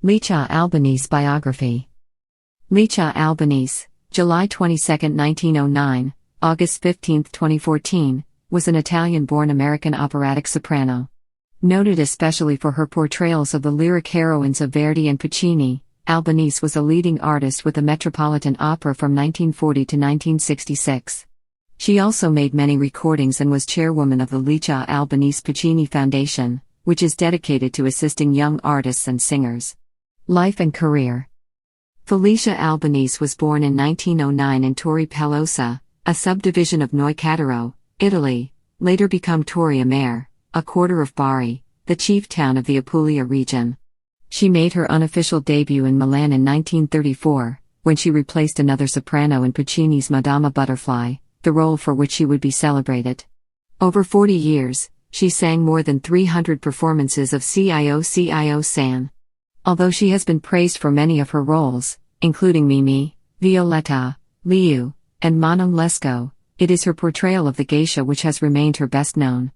Licia Albanese Biography. Licia Albanese, July 22, 1909, August 15, 2014, was an Italian-born American operatic soprano. Noted especially for her portrayals of the lyric heroines of Verdi and Puccini, Albanese was a leading artist with the Metropolitan Opera from 1940 to 1966. She also made many recordings and was chairwoman of the Licia Albanese-Puccini Foundation, which is dedicated to assisting young artists and singers. Life and career. Licia Albanese was born in 1909 in Torre Pelosa, a subdivision of Neuchâtel, Italy, later become Torre Mare, a quarter of Bari, the chief town of the Apulia region. She made her unofficial debut in Milan in 1934, when she replaced another soprano in Puccini's Madama Butterfly, the role for which she would be celebrated. Over 40 years, she sang more than 300 performances of Cio San. Although she has been praised for many of her roles, including Mimi, Violetta, Liu, and Manon Lescaut, it is her portrayal of the geisha which has remained her best known.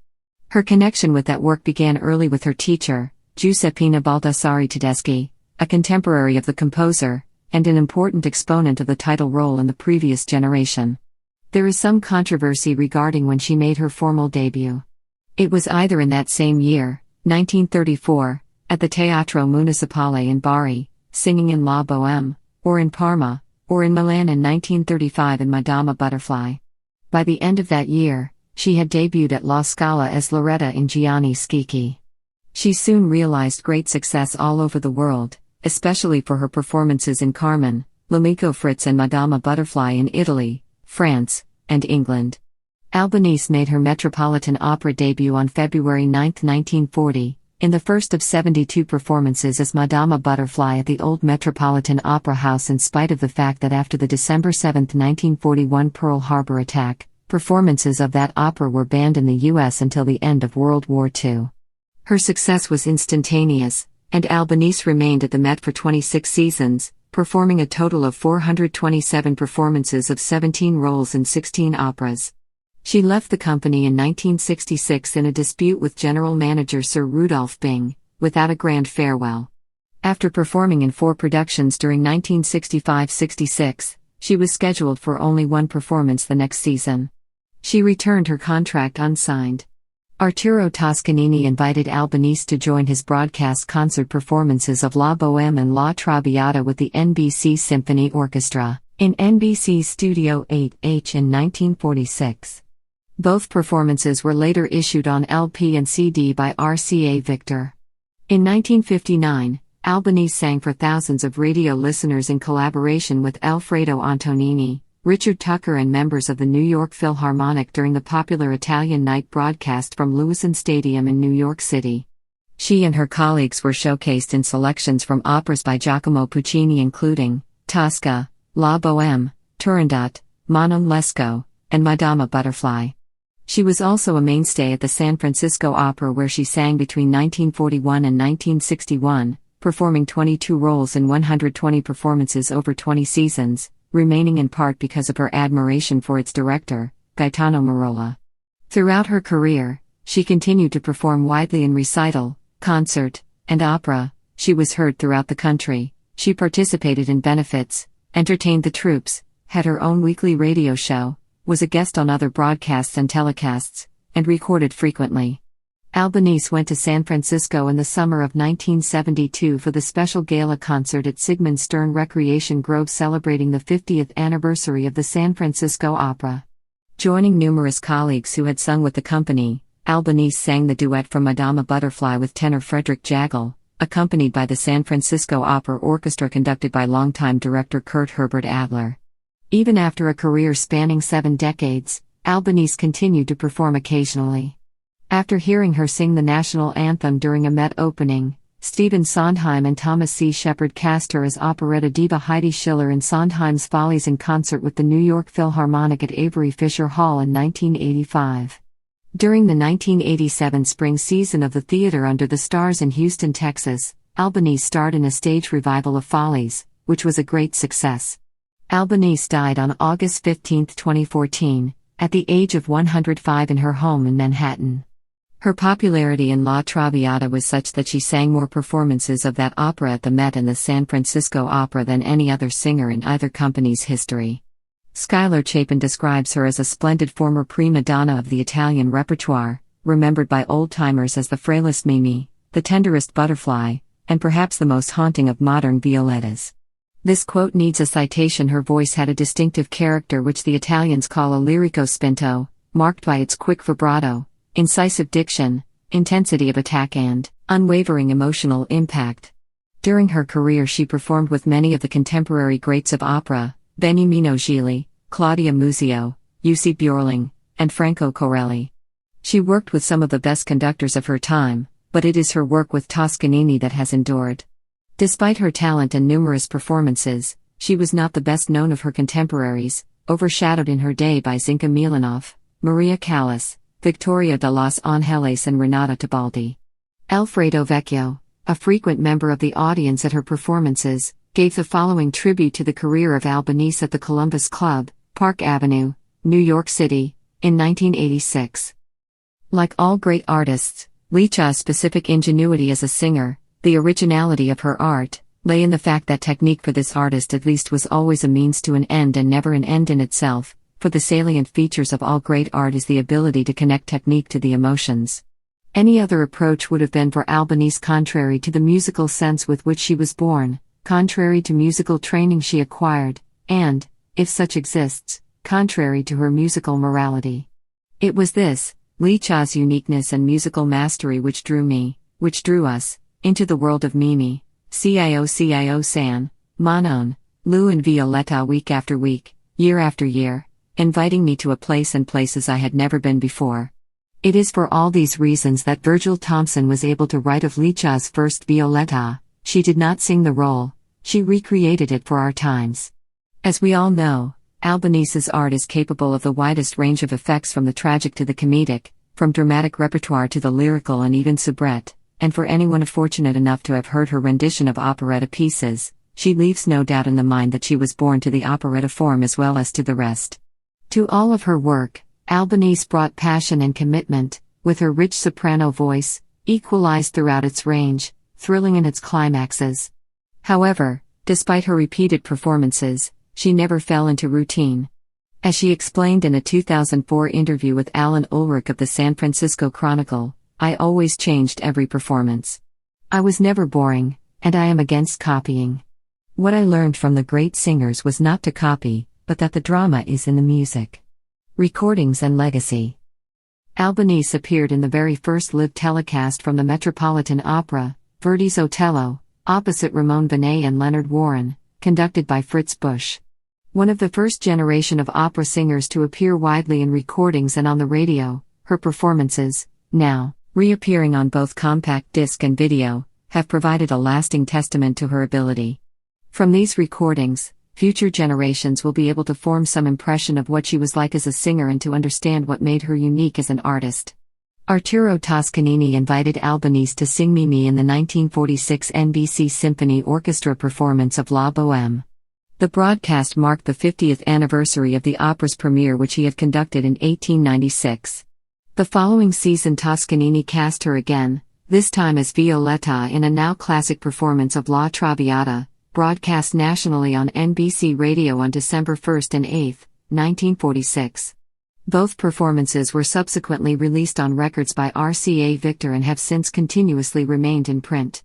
Her connection with that work began early with her teacher, Giuseppina Baldassari Tedeschi, a contemporary of the composer, and an important exponent of the title role in the previous generation. There is some controversy regarding when she made her formal debut. It was either in that same year, 1934, at the Teatro Municipale in Bari, singing in La Bohème, or in Parma, or in Milan in 1935 in Madama Butterfly. By the end of that year, she had debuted at La Scala as Loretta in Gianni Schicchi. She soon realized great success all over the world, especially for her performances in Carmen, L'Amico Fritz and Madama Butterfly in Italy, France, and England. Albanese made her Metropolitan Opera debut on February 9, 1940, in the first of 72 performances as Madama Butterfly at the old Metropolitan Opera House, in spite of the fact that after the December 7, 1941 Pearl Harbor attack, performances of that opera were banned in the U.S. until the end of World War II. Her success was instantaneous, and Albanese remained at the Met for 26 seasons, performing a total of 427 performances of 17 roles in 16 operas. She left the company in 1966 in a dispute with general manager Sir Rudolph Bing, without a grand farewell. After performing in 4 productions during 1965-66, she was scheduled for only one performance the next season. She returned her contract unsigned. Arturo Toscanini invited Albanese to join his broadcast concert performances of La Bohème and La Traviata with the NBC Symphony Orchestra, in NBC's Studio 8H in 1946. Both performances were later issued on LP and CD by RCA Victor. In 1959, Albanese sang for thousands of radio listeners in collaboration with Alfredo Antonini, Richard Tucker and members of the New York Philharmonic during the popular Italian night broadcast from Lewisohn Stadium in New York City. She and her colleagues were showcased in selections from operas by Giacomo Puccini including Tosca, La Bohème, Turandot, Manon Lescaut, and Madama Butterfly. She was also a mainstay at the San Francisco Opera, where she sang between 1941 and 1961, performing 22 roles in 120 performances over 20 seasons, remaining in part because of her admiration for its director, Gaetano Merola. Throughout her career, she continued to perform widely in recital, concert, and opera. She was heard throughout the country. She participated in benefits, entertained the troops, had her own weekly radio show, was a guest on other broadcasts and telecasts, and recorded frequently. Albanese went to San Francisco in the summer of 1972 for the special gala concert at Sigmund Stern Recreation Grove celebrating the 50th anniversary of the San Francisco Opera. Joining numerous colleagues who had sung with the company, Albanese sang the duet from Madama Butterfly with tenor Frederick Jagel, accompanied by the San Francisco Opera Orchestra conducted by longtime director Kurt Herbert Adler. Even after a career spanning 7 decades, Albanese continued to perform occasionally. After hearing her sing the national anthem during a Met opening, Stephen Sondheim and Thomas C. Shepard cast her as operetta diva Heidi Schiller in Sondheim's Follies in concert with the New York Philharmonic at Avery Fisher Hall in 1985. During the 1987 spring season of the Theater Under the Stars in Houston, Texas, Albanese starred in a stage revival of Follies, which was a great success. Albanese died on August 15, 2014, at the age of 105 in her home in Manhattan. Her popularity in La Traviata was such that she sang more performances of that opera at the Met and the San Francisco Opera than any other singer in either company's history. Schuyler Chapin describes her as a splendid former prima donna of the Italian repertoire, remembered by old-timers as the frailest Mimi, the tenderest butterfly, and perhaps the most haunting of modern Violettas. This quote needs a citation. Her voice had a distinctive character which the Italians call a lirico spinto, marked by its quick vibrato, incisive diction, intensity of attack and unwavering emotional impact. During her career she performed with many of the contemporary greats of opera, Beniamino Gigli, Claudia Muzio, Jussi Björling, and Franco Corelli. She worked with some of the best conductors of her time, but it is her work with Toscanini that has endured. Despite her talent and numerous performances, she was not the best known of her contemporaries, overshadowed in her day by Zinka Milanov, Maria Callas, Victoria de los Angeles and Renata Tebaldi. Alfredo Vecchio, a frequent member of the audience at her performances, gave the following tribute to the career of Albanese at the Columbus Club, Park Avenue, New York City, in 1986. Like all great artists, Licia's specific ingenuity as a singer, the originality of her art, lay in the fact that technique for this artist at least was always a means to an end and never an end in itself, for the salient features of all great art is the ability to connect technique to the emotions. Any other approach would have been for Albanese contrary to the musical sense with which she was born, contrary to musical training she acquired, and, if such exists, contrary to her musical morality. It was this, Licia's uniqueness and musical mastery which drew us, into the world of Mimi, Cio San, Manon, Lou and Violetta week after week, year after year, inviting me to a place and places I had never been before. It is for all these reasons that Virgil Thomson was able to write of Licia's first Violetta. She did not sing the role, she recreated it for our times. As we all know, Albanese's art is capable of the widest range of effects from the tragic to the comedic, from dramatic repertoire to the lyrical and even soubrette, and for anyone fortunate enough to have heard her rendition of operetta pieces, she leaves no doubt in the mind that she was born to the operetta form as well as to the rest. To all of her work, Albanese brought passion and commitment, with her rich soprano voice, equalized throughout its range, thrilling in its climaxes. However, despite her repeated performances, she never fell into routine. As she explained in a 2004 interview with Alan Ulrich of the San Francisco Chronicle, I always changed every performance. I was never boring, and I am against copying. What I learned from the great singers was not to copy, but that the drama is in the music. Recordings and legacy. Albanese appeared in the very first live telecast from the Metropolitan Opera, Verdi's Otello, opposite Ramon Benet and Leonard Warren, conducted by Fritz Busch. One of the first generation of opera singers to appear widely in recordings and on the radio, her performances, now reappearing on both compact disc and video, have provided a lasting testament to her ability. From these recordings, future generations will be able to form some impression of what she was like as a singer and to understand what made her unique as an artist. Arturo Toscanini invited Albanese to sing Mimi in the 1946 NBC Symphony Orchestra performance of La Bohème. The broadcast marked the 50th anniversary of the opera's premiere, which he had conducted in 1896. The following season Toscanini cast her again, this time as Violetta in a now classic performance of La Traviata, broadcast nationally on NBC Radio on December 1 and 8, 1946. Both performances were subsequently released on records by RCA Victor and have since continuously remained in print.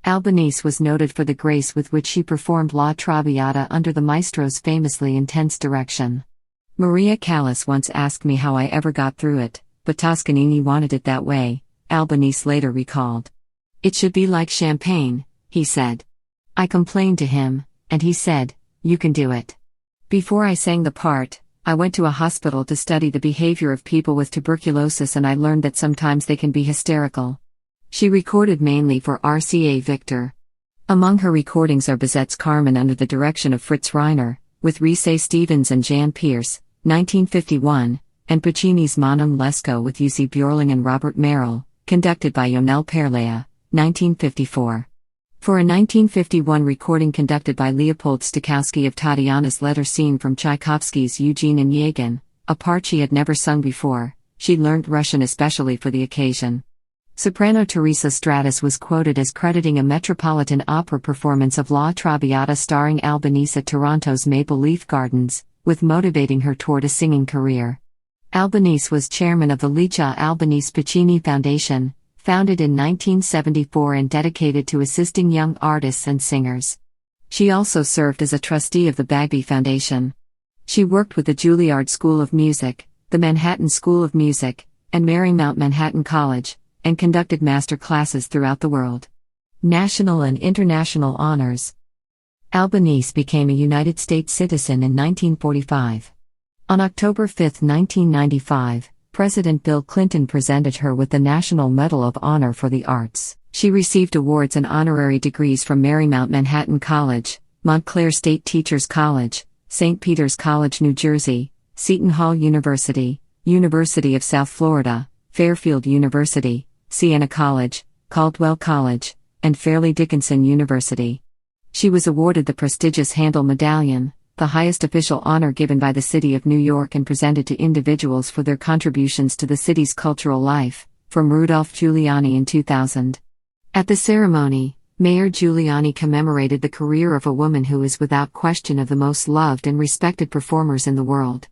Albanese was noted for the grace with which she performed La Traviata under the maestro's famously intense direction. Maria Callas once asked me how I ever got through it, but Toscanini wanted it that way, Albanese later recalled. "It should be like champagne," he said. I complained to him, and he said, "You can do it." Before I sang the part, I went to a hospital to study the behavior of people with tuberculosis, and I learned that sometimes they can be hysterical. She recorded mainly for RCA Victor. Among her recordings are Bizet's Carmen under the direction of Fritz Reiner, with Reese Stevens and Jan Pierce, 1951, and Puccini's Manon Lescaut with Jussi Björling and Robert Merrill, conducted by Ionel Perlea, 1954. For a 1951 recording conducted by Leopold Stokowski of Tatiana's letter scene from Tchaikovsky's Eugene Onegin, a part she had never sung before, She learned Russian especially for the occasion. Soprano Teresa Stratus was quoted as crediting a Metropolitan Opera performance of La Traviata starring Albanese at Toronto's Maple Leaf Gardens, with motivating her toward a singing career. Albanese was chairman of the Licia Albanese-Puccini Foundation, founded in 1974 and dedicated to assisting young artists and singers. She also served as a trustee of the Biography Foundation. She worked with the Juilliard School of Music, the Manhattan School of Music, and Marymount Manhattan College, and conducted master classes throughout the world. National and international honors. Albanese became a United States citizen in 1945. On October 5, 1995, President Bill Clinton presented her with the National Medal of Honor for the Arts. She received awards and honorary degrees from Marymount Manhattan College, Montclair State Teachers College, St. Peter's College, New Jersey, Seton Hall University, University of South Florida, Fairfield University, Siena College, Caldwell College, and Fairleigh Dickinson University. She was awarded the prestigious Handel Medallion, the highest official honor given by the City of New York and presented to individuals for their contributions to the city's cultural life, from Rudolph Giuliani in 2000. At the ceremony, Mayor Giuliani commemorated the career of a woman who is without question of the most loved and respected performers in the world.